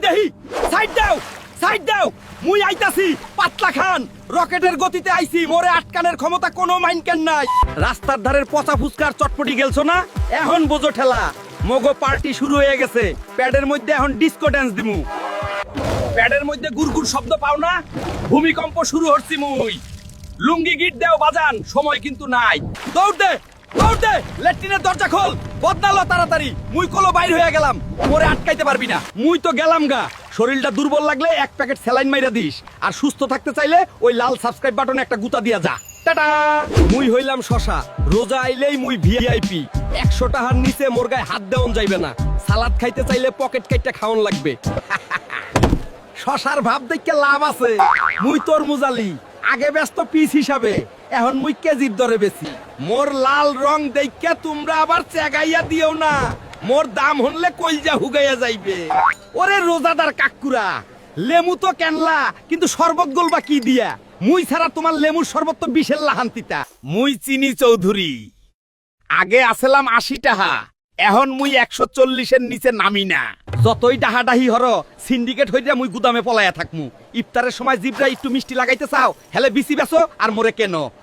দেহি সাইড দাও সাইড দাও মুই আইতাছি পাতলা খান রকেটের গতিতে আইছি মোরে আটকানের ক্ষমতা কোনো মাইনকেন নাই রাস্তার ধারের পচা ফুসকার চটপটি গেলছো না এখন বোঝো ঠেলা মগো পার্টি শুরু হয়ে গেছে প্যাডের মধ্যে এখন ডিস্কো ড্যান্স দিমু প্যাডের মধ্যে গুড়গুড় শব্দ পাও না ভূমিকম্প শুরু হচ্ছে মুই লুঙ্গি গিট দেও বাজান সময় কিন্তু নাই দৌড় দে ল্যাট্রিনের দরজা খোল বদনালো তাড়াতাড়ি মুই কলো বাইর হয়ে গেলাম মোরে আটকাইতে পারবি না মুই তো গেলাম গা শরীরটা দুর্বল লাগলে এক প্যাকেট স্যালাইন মাইরা দিস আর সুস্থ থাকতে চাইলে ওই লাল সাবস্ক্রাইব বাটনে একটা গুতা দিয়া যা টাটা মুই হইলাম শশা রোজা আইলেই মুই ভিআইপি 100 টাকার নিচে মোর গায়ে হাত দেওন যাইবে না সালাদ খাইতে চাইলে পকেট কাইটা খাওন লাগবে শশার ভাব দেখে লাভ আছে মুই তোর মুজালি আগে ব্যস্ত পিস হিসাবে এখন মুই কেজির দরে বেশি মোর লাল রং দেখে তোমরা আবার চেগাইয়া দিও না মোর দাম হনলে কইজা হুগাইয়া যাইবে ওরে রোজাদার কাকুরা লেমু তো কেনলা কিন্তু শরবত গলবা কি দিয়া মুই ছাড়া তোমার লেমুর শরবত তো বিশের লাহান্তিতা মুই চিনি চৌধুরী আগে আসলাম 80 টাকা এখন মুই 140 এর নিচে নামি না যতই ডাহাডাহি হর সিন্ডিকেট হইয়া মুই গুদামে পলাইয়া থাকমু ইফতারের সময় জিব্রা একটু মিষ্টি লাগাইতে চাও হেলে বিসি বেসো আর মোরে কেন